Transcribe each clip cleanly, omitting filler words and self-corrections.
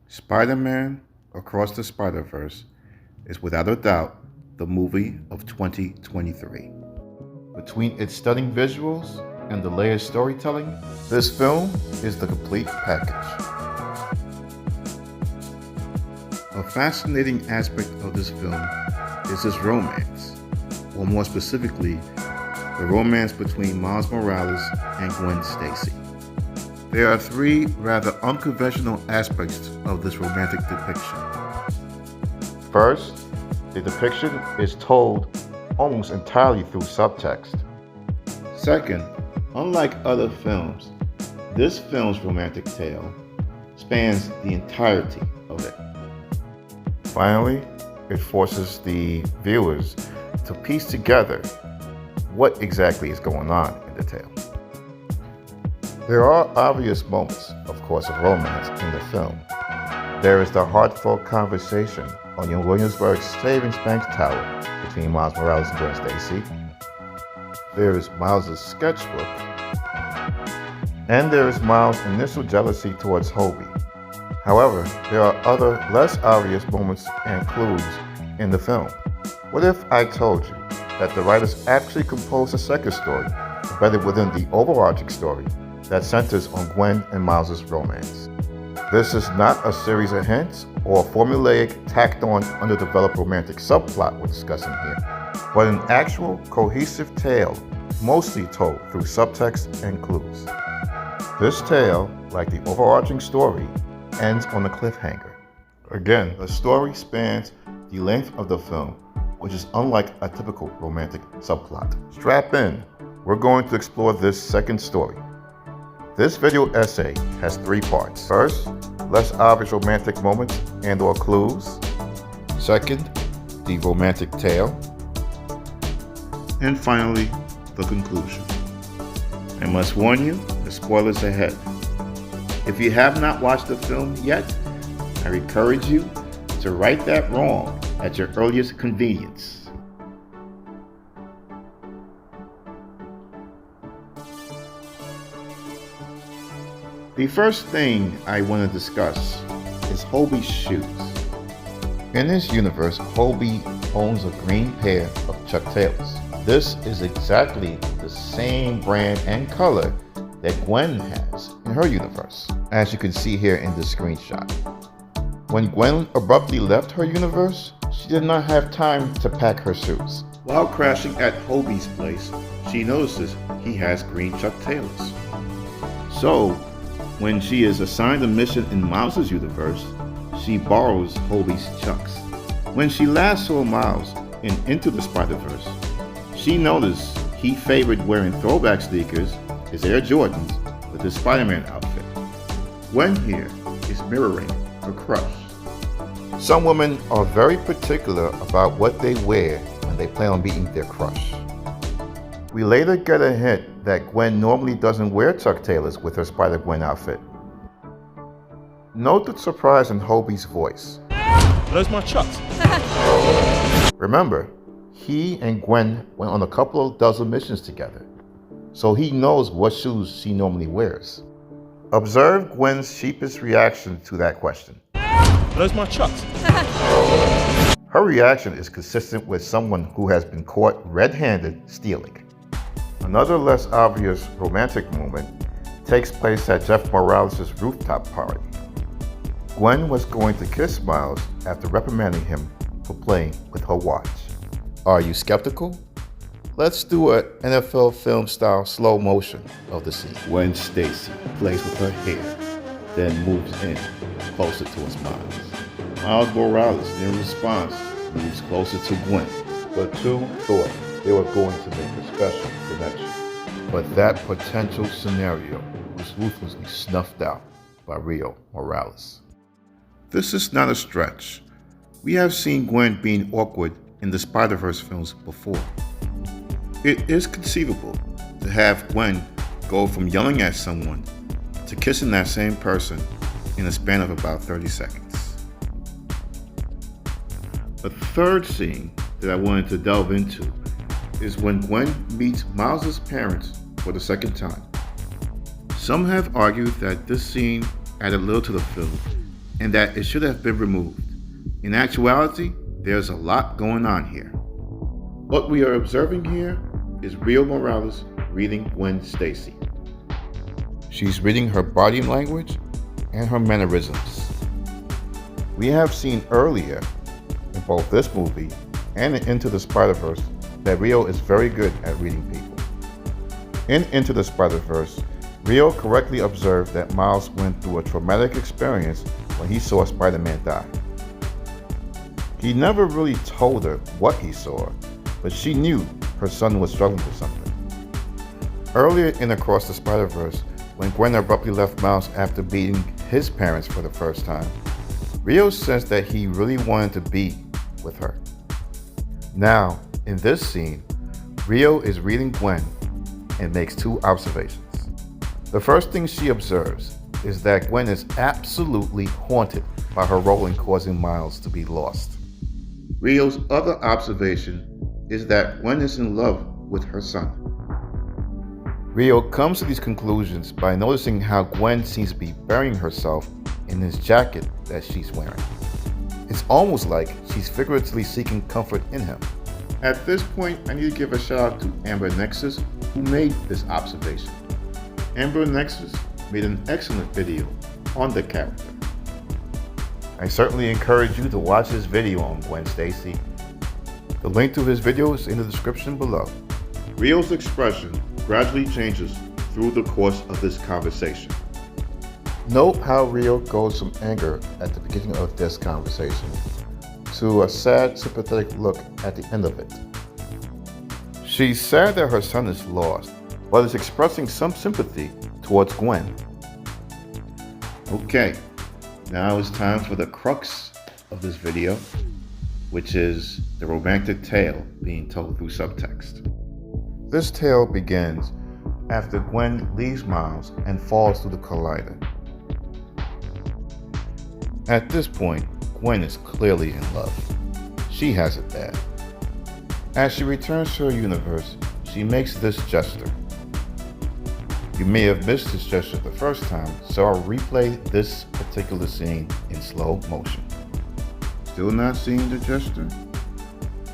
Spider-Man Across the Spider-Verse is without a doubt the movie of 2023. Between its stunning visuals and the layered storytelling, this film is the complete package. A fascinating aspect of this film is its romance, or more specifically, the romance between Miles Morales and Gwen Stacy. There are three rather unconventional aspects of this romantic depiction. First, the depiction is told almost entirely through subtext. Second, unlike other films, this film's romantic tale spans the entirety of it. Finally, it forces the viewers to piece together what exactly is going on in the tale. There are obvious moments, of course, of romance in the film. There is the heartfelt conversation on your Williamsburg Savings Bank Tower between Miles Morales and Gwen Stacy. There is Miles' sketchbook. And there is Miles' initial jealousy towards Hobie. However, there are other less obvious moments and clues in the film. What if I told you that the writers actually composed a second story embedded within the overarching story that centers on Gwen and Miles' romance? This is not a series of hints or a formulaic, tacked-on, underdeveloped romantic subplot we're discussing here, but an actual, cohesive tale, mostly told through subtext and clues. This tale, like the overarching story, ends on a cliffhanger. Again, the story spans the length of the film, which is unlike a typical romantic subplot. Strap in, we're going to explore this second story. This video essay has three parts. First, less obvious romantic moments and or clues. Second, the romantic tale. And finally, the conclusion. I must warn you, the spoilers ahead. If you have not watched the film yet, I encourage you to right that wrong at your earliest convenience. The first thing I want to discuss is Hobie's shoes. In this universe, Hobie owns a green pair of Chuck Taylors. This is exactly the same brand and color that Gwen has in her universe, as you can see here in this screenshot. When Gwen abruptly left her universe, she did not have time to pack her shoes. While crashing at Hobie's place, she notices he has green Chuck Taylors. So, when she is assigned a mission in Miles' universe, she borrows Hobie's Chucks. When she last saw Miles in Into the Spider-Verse, she noticed he favored wearing throwback sneakers, his Air Jordans, with his Spider-Man outfit. Gwen here is mirroring her crush. Some women are very particular about what they wear when they plan on meeting their crush. We later get a hint that Gwen normally doesn't wear Chuck Taylors with her Spider-Gwen outfit. Note the surprise in Hobie's voice. Those my Chucks. Remember, he and Gwen went on a couple of dozen missions together, so he knows what shoes she normally wears. Observe Gwen's sheepish reaction to that question. Those my Chucks. Her reaction is consistent with someone who has been caught red-handed stealing. Another less obvious romantic moment takes place at Jeff Morales' rooftop party. Gwen was going to kiss Miles after reprimanding him for playing with her watch. Are you skeptical? Let's do an NFL film style slow motion of the scene. Gwen Stacy plays with her hair, then moves in closer towards Miles. Miles Morales, in response, moves closer to Gwen. The two thought they were going to make a special connection. But that potential scenario was ruthlessly snuffed out by Rio Morales. This is not a stretch. We have seen Gwen being awkward in the Spider-Verse films before. It is conceivable to have Gwen go from yelling at someone to kissing that same person in a span of about 30 seconds. A third scene that I wanted to delve into is when Gwen meets Miles' parents for the second time. Some have argued that this scene added little to the film and that it should have been removed. In actuality, there's a lot going on here. What we are observing here is Rio Morales reading Gwen Stacy. She's reading her body language and her mannerisms. We have seen earlier in both this movie and in Into the Spider-Verse that Rio is very good at reading people. In Into the Spider-Verse, Rio correctly observed that Miles went through a traumatic experience when he saw Spider-Man die. He never really told her what he saw, but she knew her son was struggling with something. Earlier in Across the Spider-Verse, when Gwen abruptly left Miles after beating his parents for the first time, Rio sensed that he really wanted to be with her. Now, in this scene, Rio is reading Gwen and makes two observations. The first thing she observes is that Gwen is absolutely haunted by her role in causing Miles to be lost. Rio's other observation is that Gwen is in love with her son. Rio comes to these conclusions by noticing how Gwen seems to be burying herself in his jacket that she's wearing. It's almost like she's figuratively seeking comfort in him. At this point, I need to give a shout out to Amber Nexus, who made this observation. Amber Nexus made an excellent video on the character. I certainly encourage you to watch his video on Gwen Stacy. The link to his video is in the description below. Rio's expression gradually changes through the course of this conversation. Note how Rio goes from anger at the beginning of this conversation to a sad, sympathetic look at the end of it. She's sad that her son is lost, but is expressing some sympathy towards Gwen. Okay, now it's time for the crux of this video, which is the romantic tale being told through subtext. This tale begins after Gwen leaves Miles and falls through the collider. At this point, Gwen is clearly in love. She has it bad. As she returns to her universe, she makes this gesture. You may have missed this gesture the first time, so I'll replay this particular scene in slow motion. Still not seeing the gesture?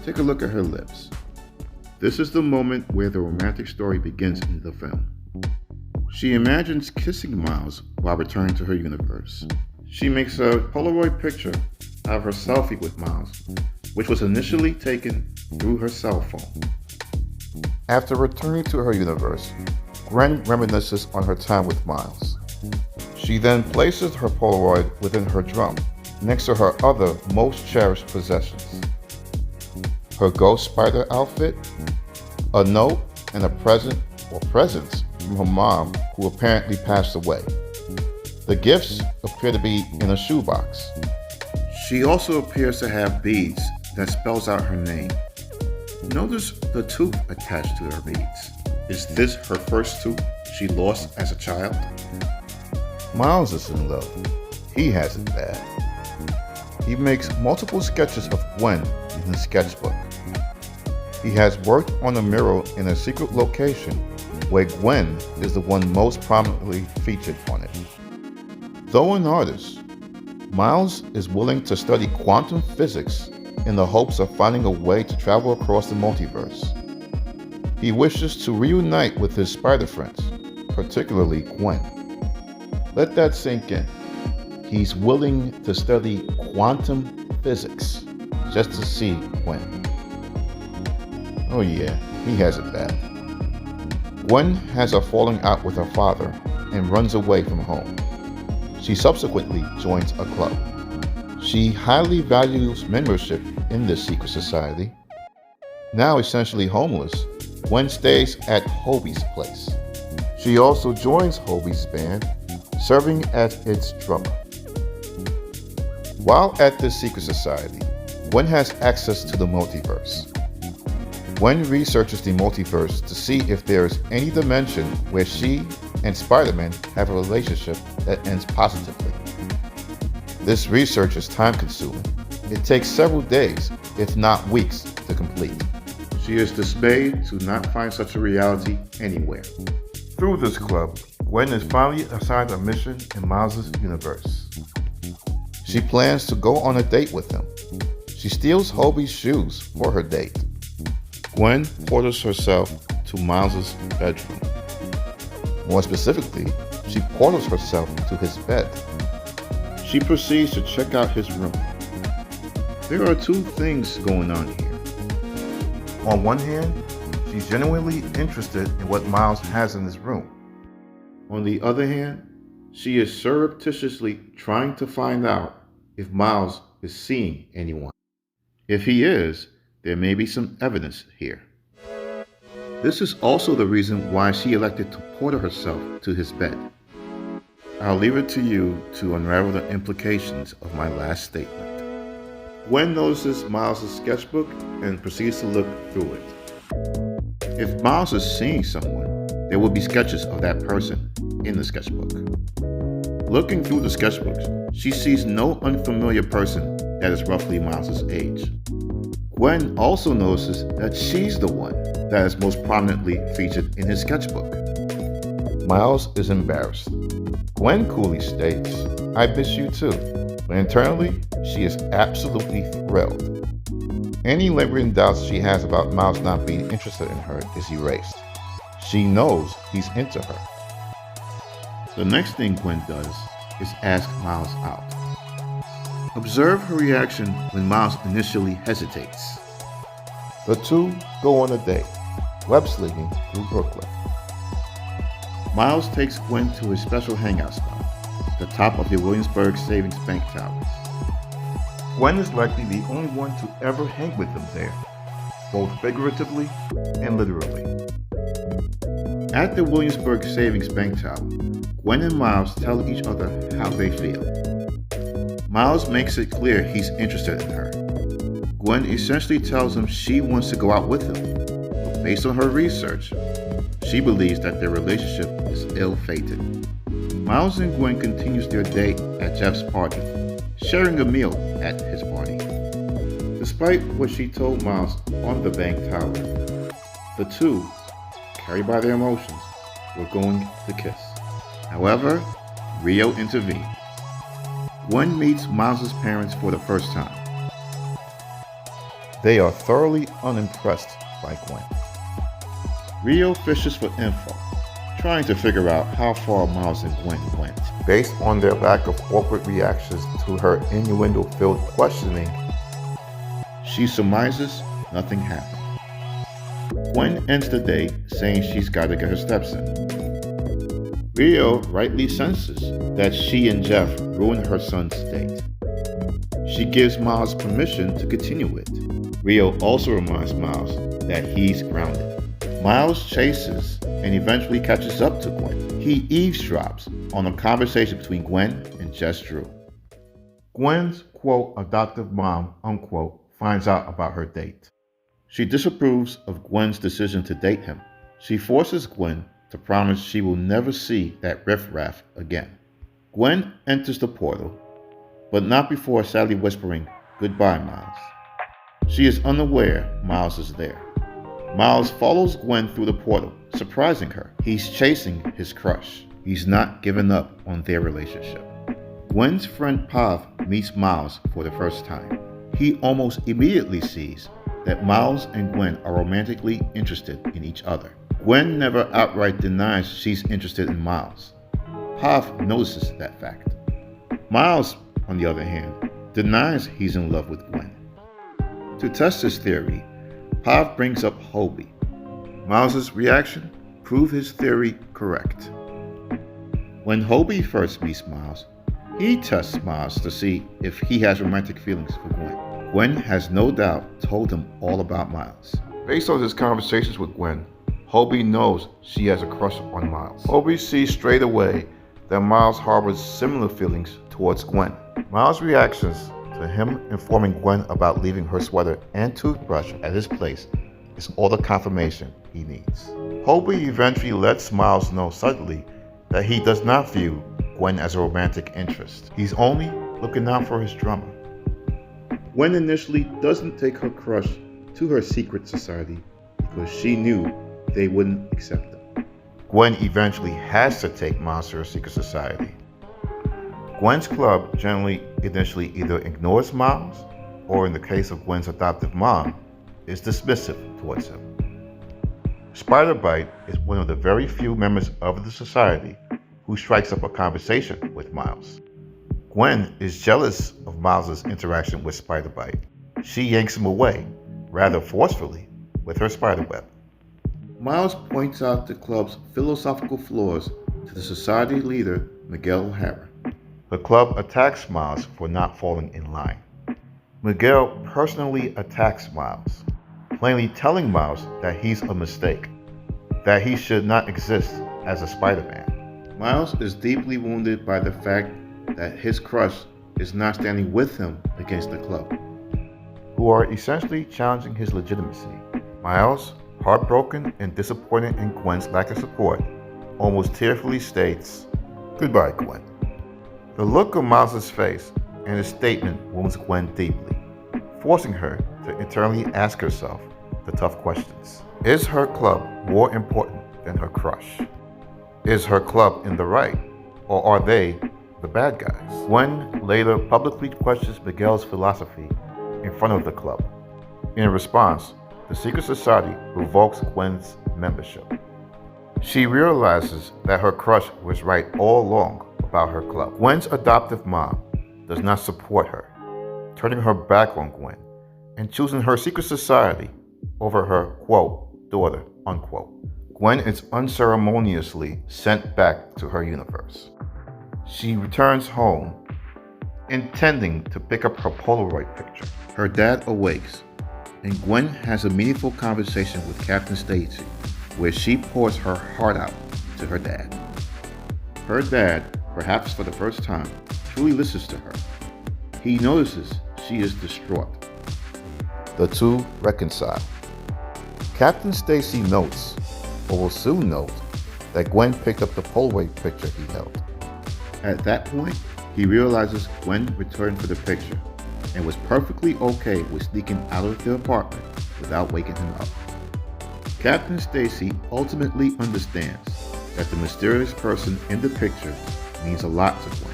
Take a look at her lips. This is the moment where the romantic story begins in the film. She imagines kissing Miles while returning to her universe. She makes a Polaroid picture of her selfie with Miles, which was initially taken through her cell phone. After returning to her universe, Gwen reminisces on her time with Miles. She then places her Polaroid within her drum, next to her other most cherished possessions. Her Ghost Spider outfit, a note, and a present or presents from her mom, who apparently passed away. The gifts appear to be in a shoebox. She also appears to have beads that spells out her name. Notice the tooth attached to her beads. Is this her first tooth she lost as a child? Miles is in love. He has it bad. He makes multiple sketches of Gwen in his sketchbook. He has worked on a mural in a secret location where Gwen is the one most prominently featured on it. Though an artist, Miles is willing to study quantum physics in the hopes of finding a way to travel across the multiverse. He wishes to reunite with his spider friends, particularly Gwen. Let that sink in. He's willing to study quantum physics just to see Gwen. Oh yeah, he has it bad. Gwen has a falling out with her father and runs away from home. She subsequently joins a club. She highly values membership in this secret society. Now essentially homeless, Gwen stays at Hobie's place. She also joins Hobie's band, serving as its drummer. While at this secret society, Gwen has access to the multiverse. Gwen researches the multiverse to see if there is any dimension where she and Spider-Man have a relationship that ends positively. This research is time-consuming. It takes several days, if not weeks, to complete. She is dismayed to not find such a reality anywhere. Through this club, Gwen is finally assigned a mission in Miles' universe. She plans to go on a date with him. She steals Hobie's shoes for her date. Gwen porters herself to Miles's bedroom. More specifically, she portals herself to his bed. She proceeds to check out his room. There are two things going on here. On one hand, she's genuinely interested in what Miles has in his room. On the other hand, she is surreptitiously trying to find out if Miles is seeing anyone. If he is, there may be some evidence here. This is also the reason why she elected to porter herself to his bed. I'll leave it to you to unravel the implications of my last statement. Gwen notices Miles' sketchbook and proceeds to look through it. If Miles is seeing someone, there will be sketches of that person in the sketchbook. Looking through the sketchbooks, she sees no unfamiliar person that is roughly Miles' age. Gwen also notices that she's the one that is most prominently featured in his sketchbook. Miles is embarrassed. Gwen coolly states, "I miss you too," but internally, she is absolutely thrilled. Any lingering doubts she has about Miles not being interested in her is erased. She knows he's into her. The next thing Gwen does is ask Miles out. Observe her reaction when Miles initially hesitates. The two go on a date, web-slinging through Brooklyn. Miles takes Gwen to his special hangout spot, the top of the Williamsburg Savings Bank Tower. Gwen is likely the only one to ever hang with him there, both figuratively and literally. At the Williamsburg Savings Bank Tower, Gwen and Miles tell each other how they feel. Miles makes it clear he's interested in her. Gwen essentially tells him she wants to go out with him, but based on her research, she believes that their relationship is ill-fated. Miles and Gwen continues their date at Jeff's party, sharing a meal at his party. Despite what she told Miles on the bank tower, the two, carried by their emotions, were going to kiss. However, Rio intervened. Gwen meets Miles' parents for the first time. They are thoroughly unimpressed by Gwen. Rio fishes for info, trying to figure out how far Miles and Gwen went. Based on their lack of awkward reactions to her innuendo-filled questioning, she surmises nothing happened. Gwen ends the day saying she's got to get her steps in. Rio rightly senses that she and Jeff ruined her son's date. She gives Miles permission to continue it. Rio also reminds Miles that he's grounded. Miles chases and eventually catches up to Gwen. He eavesdrops on a conversation between Gwen and Jess Drew. Gwen's, quote, adoptive mom, unquote, finds out about her date. She disapproves of Gwen's decision to date him. She forces Gwen to promise she will never see that riffraff again. Gwen enters the portal, but not before sadly whispering, "Goodbye, Miles." She is unaware Miles is there. Miles follows Gwen through the portal, surprising her. He's chasing his crush. He's not given up on their relationship. Gwen's friend Pav meets Miles for the first time. He almost immediately sees that Miles and Gwen are romantically interested in each other. Gwen never outright denies she's interested in Miles. Pav notices that fact. Miles, on the other hand, denies he's in love with Gwen. To test his theory, Pav brings up Hobie. Miles' reaction proved his theory correct. When Hobie first meets Miles, he tests Miles to see if he has romantic feelings for Gwen. Gwen has no doubt told him all about Miles. Based on his conversations with Gwen, Hobie knows she has a crush on Miles. Hobie sees straight away that Miles harbors similar feelings towards Gwen. Miles' reactions to him informing Gwen about leaving her sweater and toothbrush at his place is all the confirmation he needs. Hobie eventually lets Miles know subtly that he does not view Gwen as a romantic interest. He's only looking out for his drama. Gwen initially doesn't take her crush to her secret society because she knew they wouldn't accept them. Gwen eventually has to take Miles to her secret society. Gwen's club generally initially either ignores Miles, or in the case of Gwen's adoptive mom, is dismissive towards him. Spider-Bite is one of the very few members of the society who strikes up a conversation with Miles. Gwen is jealous of Miles' interaction with Spider-Bite. She yanks him away, rather forcefully, with her spiderweb. Miles points out the club's philosophical flaws to the society leader, Miguel O'Hara. The club attacks Miles for not falling in line. Miguel personally attacks Miles, plainly telling Miles that he's a mistake, that he should not exist as a Spider-Man. Miles is deeply wounded by the fact that his crush is not standing with him against the club, who are essentially challenging his legitimacy. Miles, heartbroken and disappointed in Gwen's lack of support, almost tearfully states, "Goodbye, Gwen." The look on Miles' face and his statement wounds Gwen deeply, forcing her to internally ask herself the tough questions. Is her club more important than her crush? Is her club in the right, or are they the bad guys? Gwen later publicly questions Miguel's philosophy in front of the club. In response, the secret society revokes Gwen's membership. She realizes that her crush was right all along about her club. Gwen's adoptive mom does not support her, turning her back on Gwen and choosing her secret society over her, quote, daughter, unquote. Gwen is unceremoniously sent back to her universe. She returns home, intending to pick up her Polaroid picture. Her dad awakes, and Gwen has a meaningful conversation with Captain Stacy, where she pours her heart out to her dad. Her dad, perhaps for the first time, truly listens to her. He notices she is distraught. The two reconcile. Captain Stacy notes, or will soon note, that Gwen picked up the Polaroid picture he held. At that point, he realizes Gwen returned for the picture and was perfectly okay with sneaking out of the apartment without waking him up. Captain Stacy ultimately understands that the mysterious person in the picture means a lot to Gwen,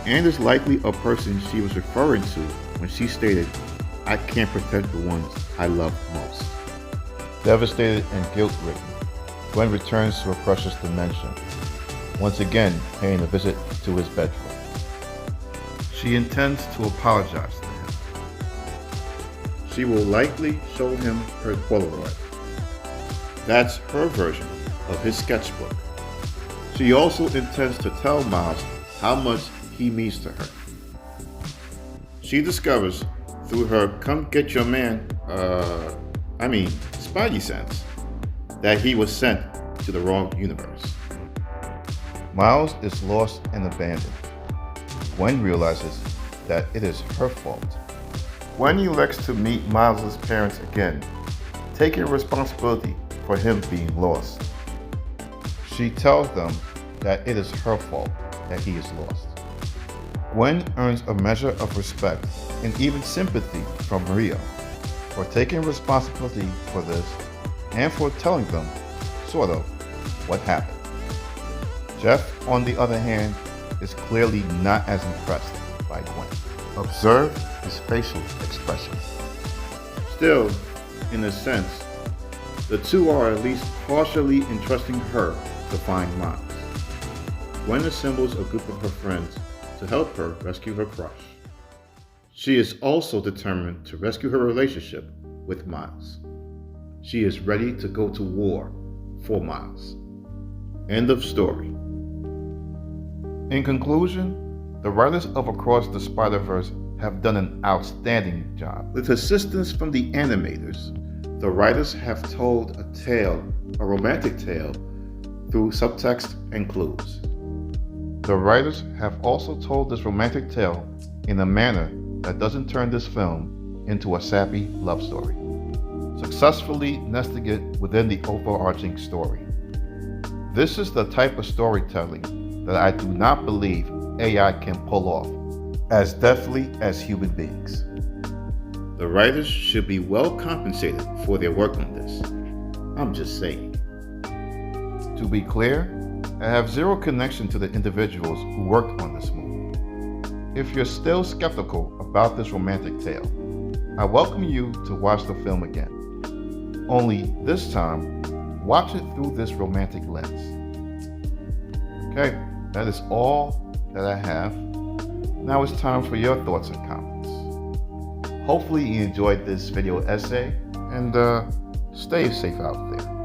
and is likely a person she was referring to when she stated, "I can't protect the ones I love most." Devastated and guilt-ridden, Gwen returns to her crush's dimension, once again paying a visit to his bedroom. She intends to apologize to him. She will likely show him her Polaroid. That's her version of his sketchbook. She also intends to tell Miles how much he means to her. She discovers through her "come get your man," Spidey sense, that he was sent to the wrong universe. Miles is lost and abandoned. Gwen realizes that it is her fault. Gwen elects to meet Miles' parents again, taking responsibility for him being lost. She tells them that it is her fault that he is lost. Gwen earns a measure of respect and even sympathy from Rio for taking responsibility for this and for telling them, sort of, what happened. Jeff, on the other hand, is clearly not as impressed by Gwen. Observe his facial expressions. Still, in a sense, the two are at least partially entrusting her to find Miles. Gwen assembles a group of her friends to help her rescue her crush. She is also determined to rescue her relationship with Miles. She is ready to go to war for Miles. End of story. In conclusion, the writers of Across the Spider-Verse have done an outstanding job. With assistance from the animators, the writers have told a tale, a romantic tale, through subtext and clues. The writers have also told this romantic tale in a manner that doesn't turn this film into a sappy love story, successfully nesting it within the overarching story. This is the type of storytelling that I do not believe AI can pull off as deftly as human beings. The writers should be well compensated for their work on this. I'm just saying. To be clear, I have zero connection to the individuals who worked on this movie. If you're still skeptical about this romantic tale, I welcome you to watch the film again. Only this time, watch it through this romantic lens. Okay, that is all that I have. Now it's time for your thoughts and comments. Hopefully you enjoyed this video essay, and stay safe out there.